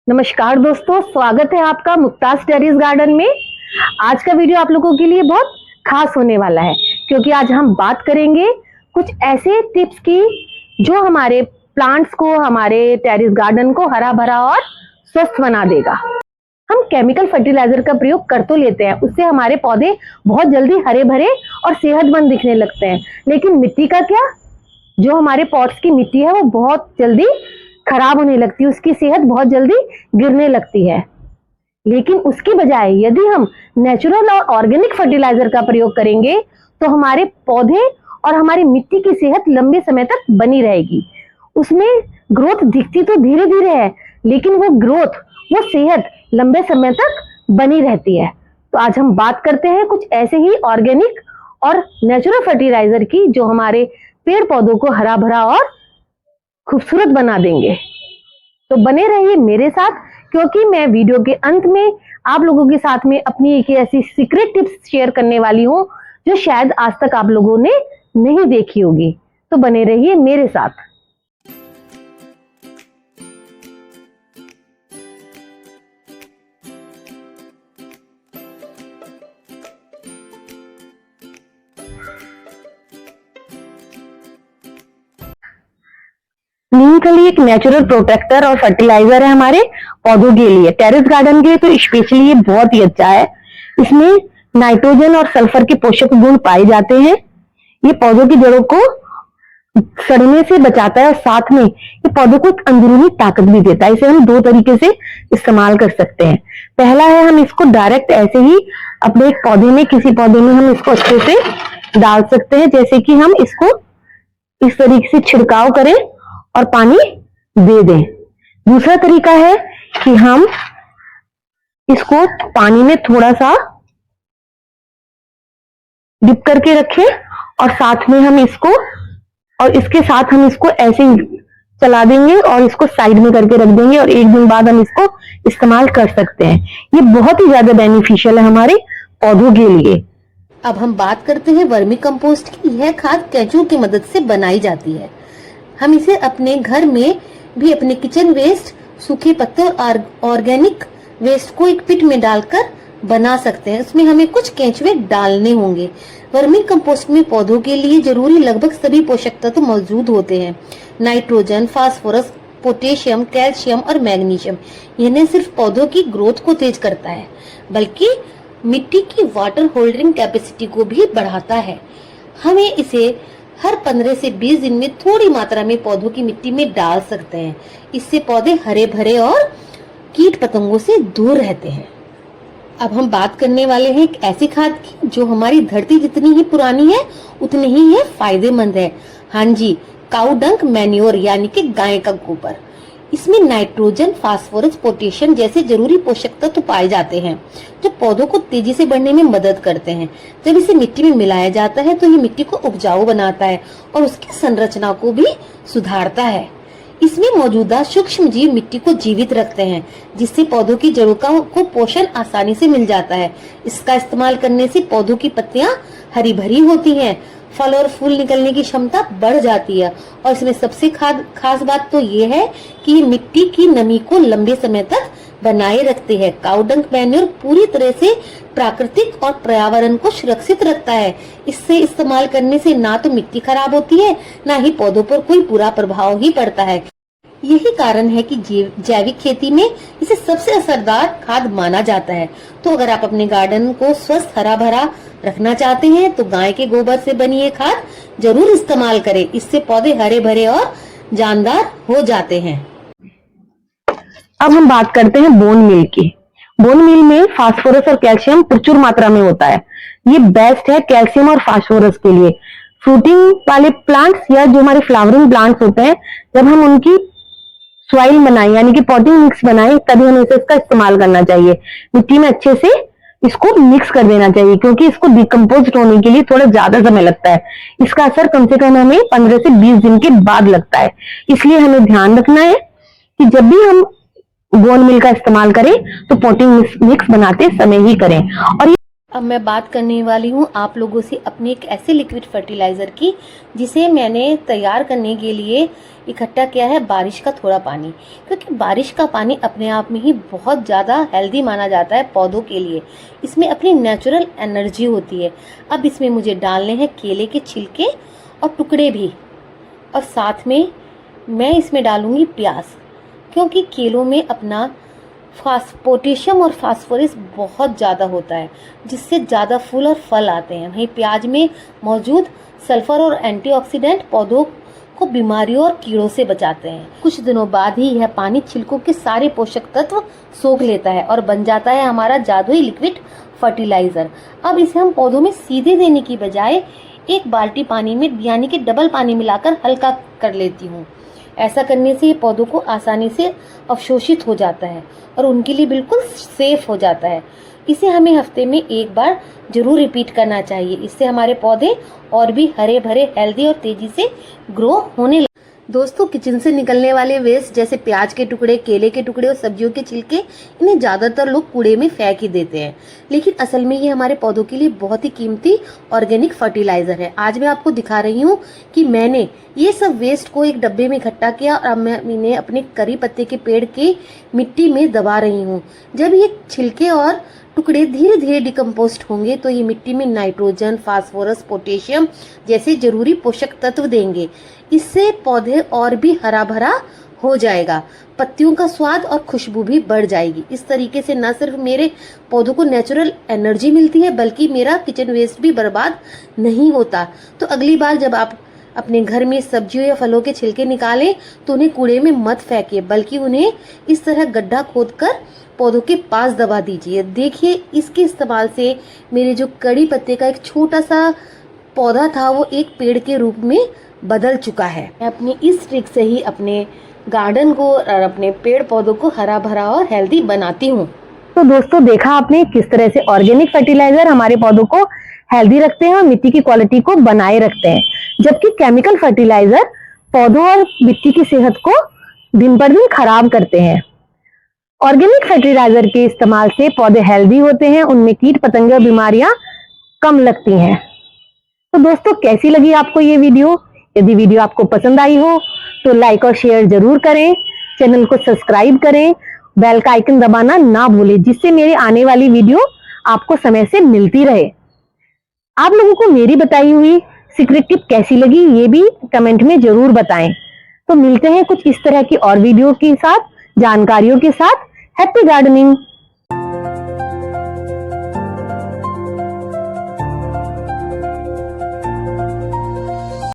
नमस्कार दोस्तों, स्वागत है आपका मुक्ताज टेरेस गार्डन में। आज का वीडियो आप लोगों के लिए बहुत खास होने वाला है, क्योंकि आज हम बात करेंगे कुछ ऐसे टिप्स की जो हमारे प्लांट्स को, हमारे टेरेस गार्डन को हरा भरा और स्वस्थ बना देगा। हम केमिकल फर्टिलाइजर का प्रयोग कर तो लेते हैं, उससे हमारे पौधे बहुत जल्दी हरे भरे और सेहतमंद दिखने लगते हैं, लेकिन मिट्टी का क्या? जो हमारे पॉट्स की मिट्टी है वो बहुत जल्दी खराब होने लगती है, उसकी सेहत बहुत जल्दी गिरने लगती है। लेकिन उसकी बजाय यदि हम नेचुरल और ऑर्गेनिक फर्टिलाइजर का प्रयोग करेंगे तो हमारे पौधे और हमारी मिट्टी की सेहत लंबे समय तक बनी रहेगी। उसमें ग्रोथ दिखती तो धीरे धीरे है, लेकिन वो ग्रोथ, वो सेहत लंबे समय तक बनी रहती है। तो आज हम बात करते हैं कुछ ऐसे ही ऑर्गेनिक और नेचुरल फर्टिलाइजर की जो हमारे पेड़ पौधों को हरा भरा और खूबसूरत बना देंगे। तो बने रहिए मेरे साथ, क्योंकि मैं वीडियो के अंत में आप लोगों के साथ में अपनी एक ऐसी सीक्रेट टिप्स शेयर करने वाली हूँ जो शायद आज तक आप लोगों ने नहीं देखी होगी। तो बने रहिए मेरे साथ। नीम खली एक नेचुरल प्रोटेक्टर और फर्टिलाइजर है हमारे पौधों के लिए। टेरेस गार्डन के तो स्पेशली ये बहुत ही अच्छा है। इसमें नाइट्रोजन और सल्फर के पोषक गुण पाए जाते हैं। ये पौधों की जड़ों को सड़ने से बचाता है और साथ में ये पौधों को एक अंदरूनी ताकत भी देता है। इसे हम दो तरीके से इस्तेमाल कर सकते हैं। पहला है, हम इसको डायरेक्ट ऐसे ही अपने एक पौधे में, किसी पौधे में हम इसको अच्छे से डाल सकते हैं, जैसे कि हम इसको इस तरीके से छिड़काव करें और पानी दे दें। दूसरा तरीका है कि हम इसको पानी में थोड़ा सा डिप करके रखें और साथ में हम इसको, और इसके साथ हम इसको ऐसे ही चला देंगे और इसको साइड में करके रख देंगे और एक दिन बाद हम इसको इस्तेमाल कर सकते हैं। ये बहुत ही ज्यादा बेनिफिशियल है हमारे पौधों के लिए। अब हम बात करते हैं वर्मी कंपोस्ट की। यह खाद केंचुओं की मदद से बनाई जाती है। हम इसे अपने घर में भी अपने किचन वेस्ट, सूखे पत्ते और ऑर्गेनिक वेस्ट को एक पिट में डालकर बना सकते हैं। इसमें हमें कुछ केंचुए डालने होंगे। वर्मी कंपोस्ट में पौधों के लिए जरूरी लगभग सभी पोषक तत्व मौजूद होते हैं। नाइट्रोजन, फास्फोरस, पोटेशियम, कैल्शियम और मैग्नीशियम। यह न सिर्फ पौधों की ग्रोथ को तेज करता है, बल्कि मिट्टी की वाटर होल्डिंग कैपेसिटी को भी बढ़ाता है। हमें इसे हर 15 से 20 दिन में थोड़ी मात्रा में पौधों की मिट्टी में डाल सकते हैं। इससे पौधे हरे भरे और कीट पतंगों से दूर रहते हैं। अब हम बात करने वाले हैं एक ऐसी खाद की जो हमारी धरती जितनी ही पुरानी है उतनी ही ये फायदेमंद है। हाँ जी, काऊ डंक मैन्योर यानी कि गाय का गोबर। इसमें नाइट्रोजन, फास्फोरस, पोटेशियम जैसे जरूरी पोषक तत्व पाए जाते हैं जो पौधों को तेजी से बढ़ने में मदद करते हैं। जब इसे मिट्टी में मिलाया जाता है तो ये मिट्टी को उपजाऊ बनाता है और उसकी संरचना को भी सुधारता है। इसमें मौजूदा सूक्ष्म जीव मिट्टी को जीवित रखते हैं, जिससे पौधों की जड़ों को पोषण आसानी से मिल जाता है। इसका इस्तेमाल करने से पौधों की पत्तियां हरी भरी होती हैं, फल और फूल निकलने की क्षमता बढ़ जाती है और इसमें सबसे खास बात तो ये है कि ये मिट्टी की नमी को लंबे समय तक बनाए रखते हैं। काऊ डंक मैन्योर पूरी तरह से प्राकृतिक और पर्यावरण को सुरक्षित रखता है। इससे इस्तेमाल करने से ना तो मिट्टी खराब होती है, ना ही पौधों पर कोई बुरा प्रभाव ही पड़ता है। यही कारण है कि जैविक खेती में इसे सबसे असरदार खाद माना जाता है। तो अगर आप अपने गार्डन को स्वस्थ हरा भरा रखना चाहते हैं तो गाय के गोबर से बनी ये खाद जरूर इस्तेमाल करें। इससे पौधे हरे भरे और जानदार हो जाते हैं। अब हम बात करते हैं बोन मील की। बोन मील में फास्फोरस और कैल्शियम प्रचुर मात्रा में होता है। ये बेस्ट है कैल्शियम और फास्फोरस के लिए। फ्रूटिंग वाले प्लांट्स या जो हमारे फ्लावरिंग प्लांट्स होते हैं, जब हम उनकी सॉइल बनाए यानी कि पॉटिंग मिक्स बनाए, तभी हमें इसका इस्तेमाल करना चाहिए। मिट्टी में अच्छे से इसको मिक्स कर देना चाहिए, क्योंकि इसको डिकम्पोज होने के लिए थोड़ा ज्यादा समय लगता है। इसका असर कम से कम हमें 15 से 20 दिन के बाद लगता है। इसलिए हमें ध्यान रखना है कि जब भी हम बोन मील का इस्तेमाल करें तो पॉटिंग मिक्स बनाते समय ही करें। और अब मैं बात करने वाली हूँ आप लोगों से अपने एक ऐसे लिक्विड फर्टिलाइज़र की जिसे मैंने तैयार करने के लिए इकट्ठा किया है बारिश का थोड़ा पानी, क्योंकि बारिश का पानी अपने आप में ही बहुत ज़्यादा हेल्दी माना जाता है पौधों के लिए। इसमें अपनी नेचुरल एनर्जी होती है। अब इसमें मुझे डालने हैं केले के छिलके और टुकड़े भी, और साथ में मैं इसमें डालूँगी प्याज, क्योंकि केलों में अपना पोटेशियम और फास्फोरस बहुत ज़्यादा होता है, जिससे ज़्यादा फूल और फल आते हैं। वहीं प्याज में मौजूद सल्फर और एंटीऑक्सीडेंट पौधों को बीमारियों और कीड़ों से बचाते हैं। कुछ दिनों बाद ही यह पानी छिलकों के सारे पोषक तत्व सोख लेता है और बन जाता है हमारा जादुई लिक्विड फर्टिलाइज़र। अब इसे हम पौधों में सीधे देने की बजाय एक बाल्टी पानी में यानी कि डबल पानी मिलाकर हल्का कर लेती हूँ। ऐसा करने से ये पौधों को आसानी से अवशोषित हो जाता है और उनके लिए बिल्कुल सेफ हो जाता है। इसे हमें हफ्ते में एक बार जरूर रिपीट करना चाहिए। इससे हमारे पौधे और भी हरे भरे, हेल्दी और तेजी से ग्रो होने लगे। दोस्तों, किचन से निकलने वाले वेस्ट जैसे प्याज के टुकड़े, केले के टुकड़े और सब्जियों के छिलके, इन्हें ज़्यादातर लोग कूड़े में फेंक ही देते हैं, लेकिन असल में ये हमारे पौधों के लिए बहुत ही कीमती ऑर्गेनिक फर्टिलाइज़र है। आज मैं आपको दिखा रही हूँ कि मैंने ये सब वेस्ट को एक डब्बे में इकट्ठा किया और अब मैं इन्हें अपने करी पत्ते के पेड़ की मिट्टी में दबा रही हूँ। जब ये छिलके और टुकड़े धीरे धीरे डिकम्पोस्ट होंगे तो ये मिट्टी में नाइट्रोजन, फास्फोरस, पोटेशियम जैसे जरूरी पोषक तत्व देंगे। इससे पौधे और भी हरा भरा हो जाएगा, पत्तियों का स्वाद और खुशबू भी बढ़ जाएगी। इस तरीके से न सिर्फ मेरे पौधों को नेचुरल एनर्जी मिलती है, बल्कि मेरा किचन वेस्ट भी बर्बाद नहीं होता। तो अगली बार जब आप अपने घर में सब्जियों या फलों के छिलके निकालें तो उन्हें कूड़े में मत फेंकिए, बल्कि उन्हें इस तरह गड्ढा खोदकर पौधों के पास दबा दीजिए। देखिए, इसके इस्तेमाल से मेरे जो कड़ी पत्ते का एक छोटा सा पौधा था वो एक पेड़ के रूप में बदल चुका है। मैं अपनी इस ट्रिक से ही अपने गार्डन को और अपने पेड़ पौधों को हरा भरा और हेल्दी बनाती हूँ। तो दोस्तों, देखा आपने किस तरह से ऑर्गेनिक फर्टिलाइजर हमारे पौधों को हेल्दी रखते हैं और मिट्टी की क्वालिटी को बनाए रखते हैं, जबकि केमिकल फर्टिलाइजर पौधों और मिट्टी की सेहत को दिन पर दिन खराब करते हैं। ऑर्गेनिक फर्टिलाइजर के इस्तेमाल से पौधे हेल्दी होते हैं, उनमें कीट पतंगे और बीमारियां कम लगती हैं। तो दोस्तों, कैसी लगी आपको ये वीडियो? यदि वीडियो आपको पसंद आई हो तो लाइक और शेयर जरूर करें, चैनल को सब्सक्राइब करें, बेल का आइकन दबाना ना भूलें, जिससे मेरी आने वाली वीडियो आपको समय से मिलती रहे। आप लोगों को मेरी बताई हुई सीक्रेट टिप कैसी लगी ये भी कमेंट में जरूर बताएं। तो मिलते हैं कुछ इस तरह की और वीडियो के साथ, जानकारियों के साथ। Happy gardening.